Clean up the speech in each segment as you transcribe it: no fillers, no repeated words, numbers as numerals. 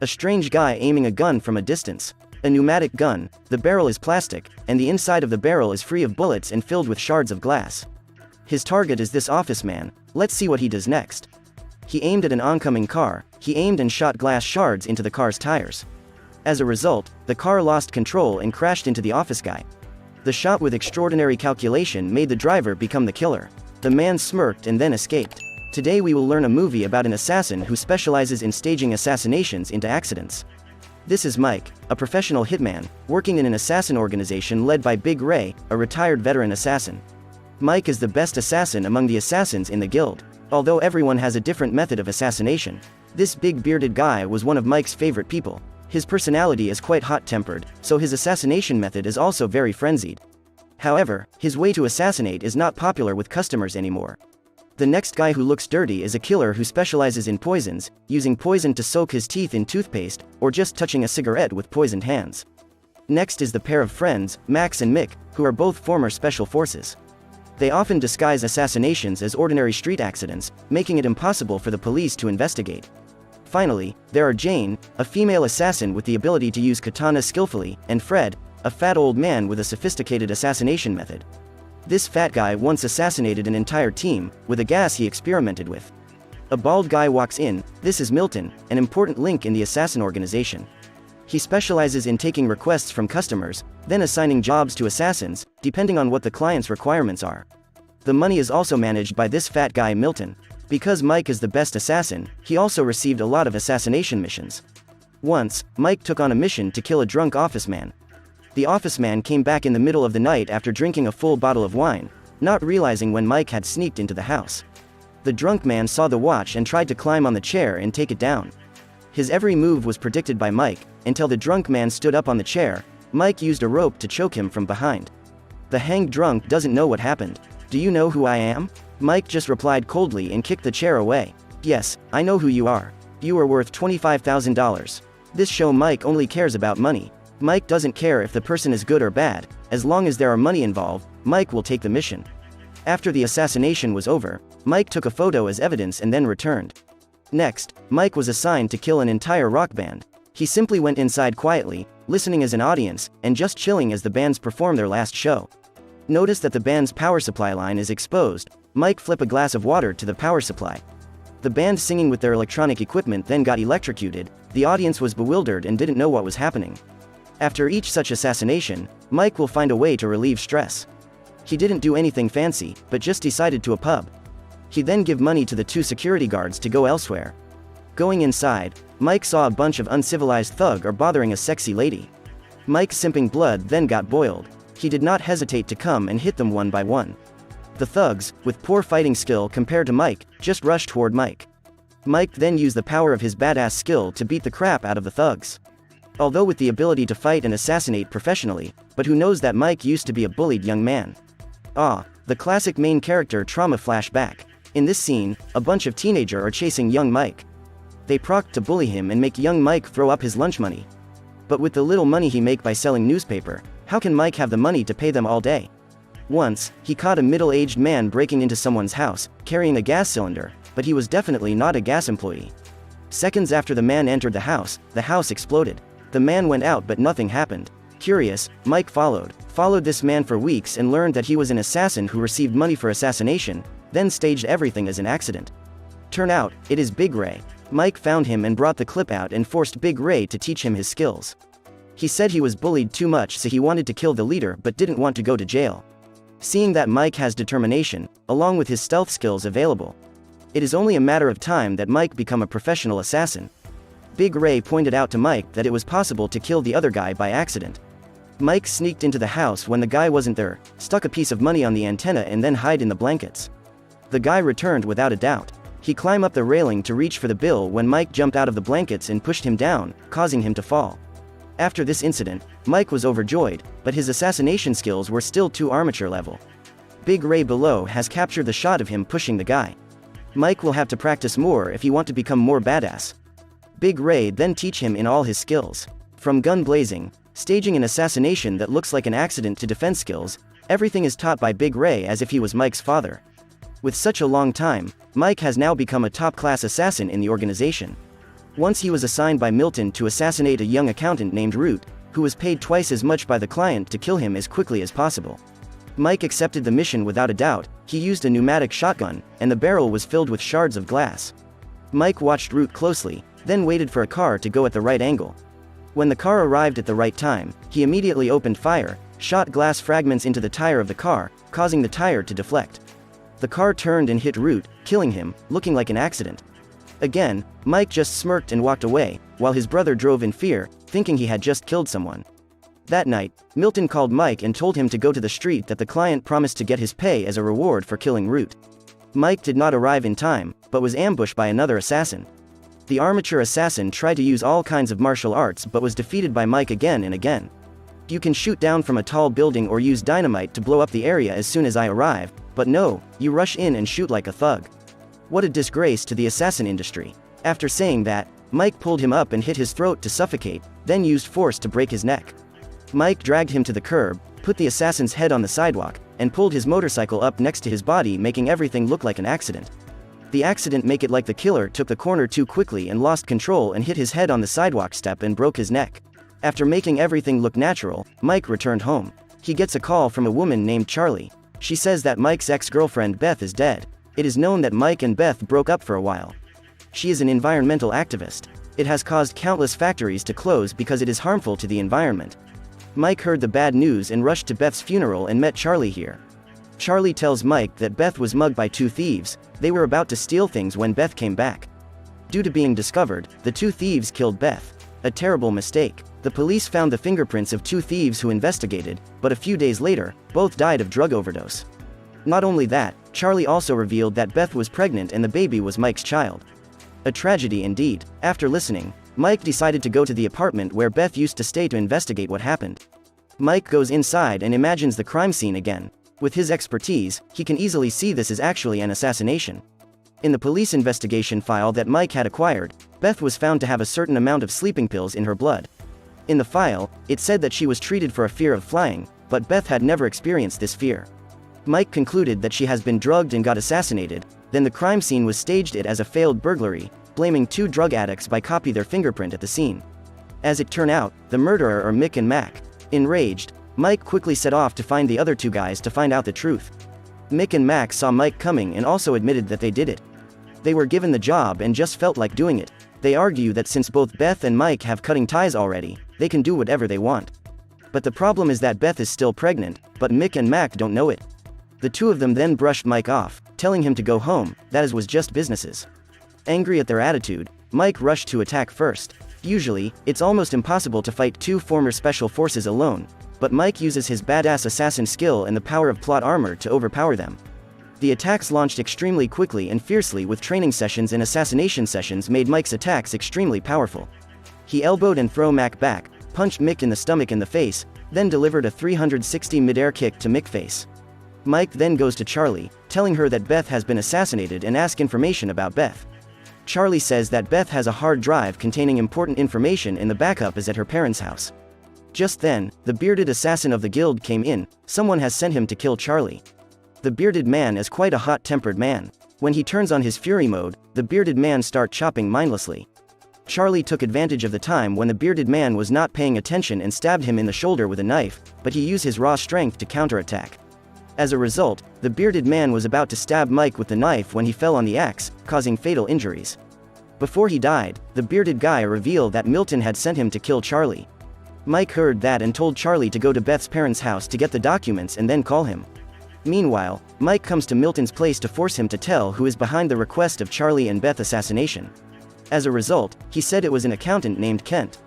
A strange guy aiming a gun from a distance. A pneumatic gun, the barrel is plastic, and the inside of the barrel is free of bullets and filled with shards of glass. His target is this office man. Let's see what he does next. He aimed at an oncoming car, he aimed and shot glass shards into the car's tires. As a result, the car lost control and crashed into the office guy. The shot with extraordinary calculation made the driver become the killer. The man smirked and then escaped. Today we will learn a movie about an assassin who specializes in staging assassinations into accidents. This is Mike, a professional hitman, working in an assassin organization led by Big Ray, a retired veteran assassin. Mike is the best assassin among the assassins in the guild. Although everyone has a different method of assassination, this big bearded guy was one of Mike's favorite people. His personality is quite hot-tempered, so his assassination method is also very frenzied. However, his way to assassinate is not popular with customers anymore. The next guy who looks dirty is a killer who specializes in poisons, using poison to soak his teeth in toothpaste, or just touching a cigarette with poisoned hands. Next is the pair of friends, Max and Mick, who are both former special forces. They often disguise assassinations as ordinary street accidents, making it impossible for the police to investigate. Finally, there are Jane, a female assassin with the ability to use katana skillfully, and Fred, a fat old man with a sophisticated assassination method. This fat guy once assassinated an entire team, with a gas he experimented with. A bald guy walks in. This is Milton, an important link in the assassin organization. He specializes in taking requests from customers, then assigning jobs to assassins, depending on what the client's requirements are. The money is also managed by this fat guy Milton. Because Mike is the best assassin, he also received a lot of assassination missions. Once, Mike took on a mission to kill a drunk office man. The office man came back in the middle of the night after drinking a full bottle of wine, not realizing when Mike had sneaked into the house. The drunk man saw the watch and tried to climb on the chair and take it down. His every move was predicted by Mike, until the drunk man stood up on the chair. Mike used a rope to choke him from behind. The hanged drunk doesn't know what happened. "Do you know who I am?" Mike just replied coldly and kicked the chair away. "Yes, I know who you are. You are worth $25,000. This show Mike only cares about money. Mike doesn't care if the person is good or bad, as long as there are money involved, Mike will take the mission. After the assassination was over, Mike took a photo as evidence and then returned. Next, Mike was assigned to kill an entire rock band. He simply went inside quietly, listening as an audience, and just chilling as the bands perform their last show. Notice that the band's power supply line is exposed. Mike flipped a glass of water to the power supply. The band singing with their electronic equipment then got electrocuted. The audience was bewildered and didn't know what was happening. After each such assassination, Mike will find a way to relieve stress. He didn't do anything fancy, but just decided to a pub. He then give money to the two security guards to go elsewhere. Going inside, Mike saw a bunch of uncivilized thug are bothering a sexy lady. Mike's simping blood then got boiled. He did not hesitate to come and hit them one by one. The thugs, with poor fighting skill compared to Mike, just rushed toward Mike. Mike then used the power of his badass skill to beat the crap out of the thugs. Although with the ability to fight and assassinate professionally, but who knows that Mike used to be a bullied young man. The classic main character trauma flashback. In this scene, a bunch of teenagers are chasing young Mike. They proc to bully him and make young Mike throw up his lunch money. But with the little money he make by selling newspaper, how can Mike have the money to pay them all day? Once, he caught a middle-aged man breaking into someone's house, carrying a gas cylinder, but he was definitely not a gas employee. Seconds after the man entered the house exploded. The man went out but nothing happened. Curious, Mike followed this man for weeks and learned that he was an assassin who received money for assassination, then staged everything as an accident. Turn out, it is Big Ray. Mike found him and brought the clip out and forced Big Ray to teach him his skills. He said he was bullied too much, so he wanted to kill the leader but didn't want to go to jail. Seeing that Mike has determination, along with his stealth skills available, it is only a matter of time that Mike become a professional assassin. Big Ray pointed out to Mike that it was possible to kill the other guy by accident. Mike sneaked into the house when the guy wasn't there, stuck a piece of money on the antenna and then hid in the blankets. The guy returned without a doubt. He climbed up the railing to reach for the bill when Mike jumped out of the blankets and pushed him down, causing him to fall. After this incident, Mike was overjoyed, but his assassination skills were still too amateur level. Big Ray below has captured the shot of him pushing the guy. Mike will have to practice more if he want to become more badass. Big Ray then teach him in all his skills. From gun blazing, staging an assassination that looks like an accident to defense skills, everything is taught by Big Ray as if he was Mike's father. With such a long time, Mike has now become a top-class assassin in the organization. Once he was assigned by Milton to assassinate a young accountant named Root, who was paid twice as much by the client to kill him as quickly as possible. Mike accepted the mission without a doubt. He used a pneumatic shotgun, and the barrel was filled with shards of glass. Mike watched Root closely, then waited for a car to go at the right angle. When the car arrived at the right time, he immediately opened fire, shot glass fragments into the tire of the car, causing the tire to deflect. The car turned and hit Root, killing him, looking like an accident. Again, Mike just smirked and walked away, while his brother drove in fear, thinking he had just killed someone. That night, Milton called Mike and told him to go to the street that the client promised to get his pay as a reward for killing Root. Mike did not arrive in time, but was ambushed by another assassin. The armature assassin tried to use all kinds of martial arts but was defeated by Mike again and again. You can shoot down from a tall building or use dynamite to blow up the area as soon as I arrive, but no, you rush in and shoot like a thug. What a disgrace to the assassin industry. After saying that, Mike pulled him up and hit his throat to suffocate, then used force to break his neck. Mike dragged him to the curb, put the assassin's head on the sidewalk, and pulled his motorcycle up next to his body, making everything look like an accident. The accident made it like the killer took the corner too quickly and lost control and hit his head on the sidewalk step and broke his neck. After making everything look natural, Mike returned home. He gets a call from a woman named Charlie. She says that Mike's ex-girlfriend Beth is dead. It is known that Mike and Beth broke up for a while. She is an environmental activist. It has caused countless factories to close because it is harmful to the environment. Mike heard the bad news and rushed to Beth's funeral and met Charlie here. Charlie tells Mike that Beth was mugged by two thieves. They were about to steal things when Beth came back. Due to being discovered, the two thieves killed Beth. A terrible mistake. The police found the fingerprints of two thieves who investigated, but a few days later, both died of drug overdose. Not only that, Charlie also revealed that Beth was pregnant and the baby was Mike's child. A tragedy indeed. After listening, Mike decided to go to the apartment where Beth used to stay to investigate what happened. Mike goes inside and imagines the crime scene again. With his expertise, he can easily see this is actually an assassination. In the police investigation file that Mike had acquired, Beth was found to have a certain amount of sleeping pills in her blood. In the file, it said that she was treated for a fear of flying, but Beth had never experienced this fear. Mike concluded that she has been drugged and got assassinated. Then the crime scene was staged it as a failed burglary, blaming two drug addicts by copy their fingerprint at the scene. As it turned out, the murderer are Mick and Mac. Enraged, Mike quickly set off to find the other two guys to find out the truth. Mick and Mac saw Mike coming and also admitted that they did it. They were given the job and just felt like doing it. They argue that since both Beth and Mike have cutting ties already, they can do whatever they want. But the problem is that Beth is still pregnant, but Mick and Mac don't know it. The two of them then brushed Mike off, telling him to go home, that was just businesses. Angry at their attitude, Mike rushed to attack first. Usually, it's almost impossible to fight two former special forces alone, but Mike uses his badass assassin skill and the power of plot armor to overpower them. The attacks launched extremely quickly and fiercely, with training sessions and assassination sessions made Mike's attacks extremely powerful. He elbowed and threw Mac back, punched Mick in the stomach and the face, then delivered a 360 mid-air kick to Mick's face. Mike then goes to Charlie, telling her that Beth has been assassinated and asks information about Beth. Charlie says that Beth has a hard drive containing important information and the backup is at her parents' house. Just then, the bearded assassin of the guild came in. Someone has sent him to kill Charlie. The bearded man is quite a hot-tempered man. When he turns on his fury mode, the bearded man starts chopping mindlessly. Charlie took advantage of the time when the bearded man was not paying attention and stabbed him in the shoulder with a knife, but he used his raw strength to counterattack. As a result, the bearded man was about to stab Mike with the knife when he fell on the axe, causing fatal injuries. Before he died, the bearded guy revealed that Milton had sent him to kill Charlie. Mike heard that and told Charlie to go to Beth's parents' house to get the documents and then call him. Meanwhile, Mike comes to Milton's place to force him to tell who is behind the request of Charlie and Beth assassination. As a result, he said it was an accountant named Kent.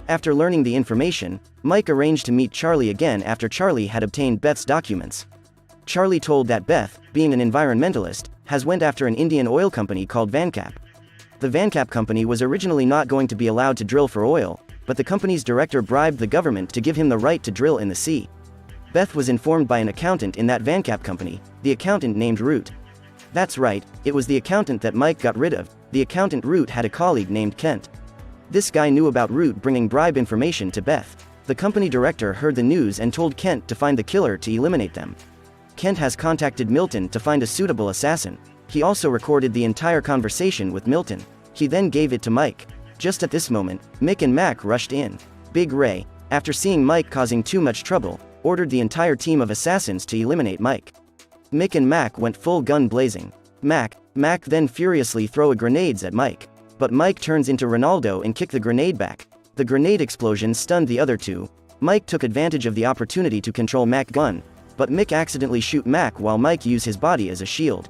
After learning the information, Mike arranged to meet Charlie again after Charlie had obtained Beth's documents. Charlie told that Beth, being an environmentalist, has went after an Indian oil company called Vancap. The Vancap company was originally not going to be allowed to drill for oil, but the company's director bribed the government to give him the right to drill in the sea. Beth was informed by an accountant in that Vancap company, the accountant named Root. That's right, it was the accountant that Mike got rid of. The accountant Root had a colleague named Kent. This guy knew about Root bringing bribe information to Beth. The company director heard the news and told Kent to find the killer to eliminate them. Kent has contacted Milton to find a suitable assassin. He also recorded the entire conversation with Milton. He then gave it to Mike. Just at this moment, Mick and Mac rushed in. Big Ray, after seeing Mike causing too much trouble, ordered the entire team of assassins to eliminate Mike. Mick and Mac went full gun blazing. Mac then furiously throw grenades at Mike. But Mike turns into Ronaldo and kick the grenade back. The grenade explosion stunned the other two. Mike took advantage of the opportunity to control Mac's gun, but Mick accidentally shoot Mac while Mike used his body as a shield.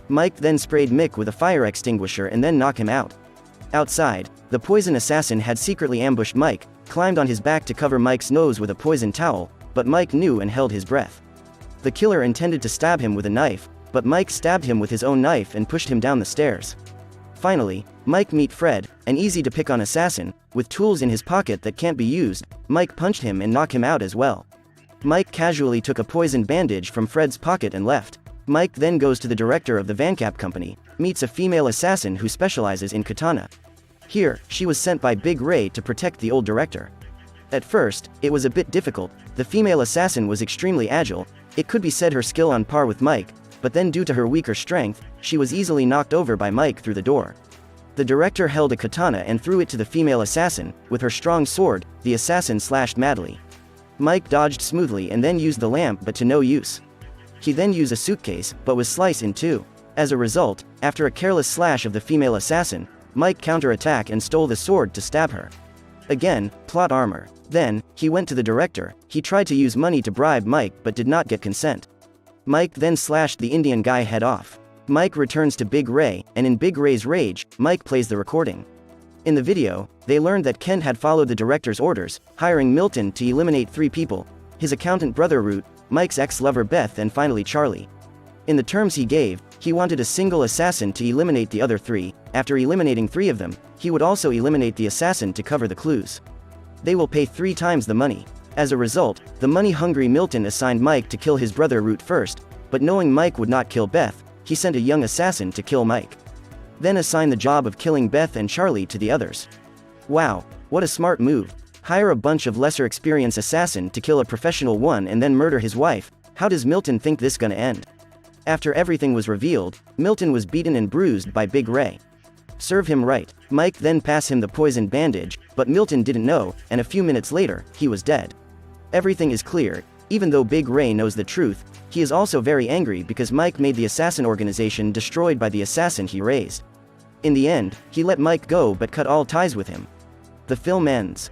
Mike then sprayed Mick with a fire extinguisher and then knocked him out. Outside, the poison assassin had secretly ambushed Mike, climbed on his back to cover Mike's nose with a poison towel, but Mike knew and held his breath. The killer intended to stab him with a knife, but Mike stabbed him with his own knife and pushed him down the stairs. Finally, Mike meet Fred, an easy-to-pick-on assassin, with tools in his pocket that can't be used. Mike punched him and knocked him out as well. Mike casually took a poisoned bandage from Fred's pocket and left. Mike then goes to the director of the Vancap company, meets a female assassin who specializes in katana. Here, she was sent by Big Ray to protect the old director. At first, it was a bit difficult. The female assassin was extremely agile. It could be said her skill on par with Mike, but then due to her weaker strength, she was easily knocked over by Mike through the door. The director held a katana and threw it to the female assassin. With her strong sword, the assassin slashed madly. Mike dodged smoothly and then used the lamp, but to no use. He then used a suitcase, but was sliced in two. As a result, after a careless slash of the female assassin, Mike counterattacked and stole the sword to stab her. Again, plot armor. Then, he went to the director. He tried to use money to bribe Mike but did not get consent. Mike then slashed the Indian guy head off. Mike returns to Big Ray, and in Big Ray's rage, Mike plays the recording. In the video, they learned that Kent had followed the director's orders, hiring Milton to eliminate 3 people: his accountant brother Root, Mike's ex-lover Beth, and finally Charlie. In the terms he gave, he wanted a single assassin to eliminate the other 3. After eliminating 3 of them, he would also eliminate the assassin to cover the clues. They will pay 3 times the money. As a result, the money-hungry Milton assigned Mike to kill his brother Root first, but knowing Mike would not kill Beth, he sent a young assassin to kill Mike. Then assigned the job of killing Beth and Charlie to the others. Wow, what a smart move. Hire a bunch of lesser experienced assassin to kill a professional one and then murder his wife. How does Milton think this gonna end? After everything was revealed, Milton was beaten and bruised by Big Ray. Serve him right. Mike then passed him the poisoned bandage, but Milton didn't know, and a few minutes later, he was dead. Everything is clear. Even though Big Ray knows the truth, he is also very angry because Mike made the assassin organization destroyed by the assassin he raised. In the end, he let Mike go but cut all ties with him. The film ends.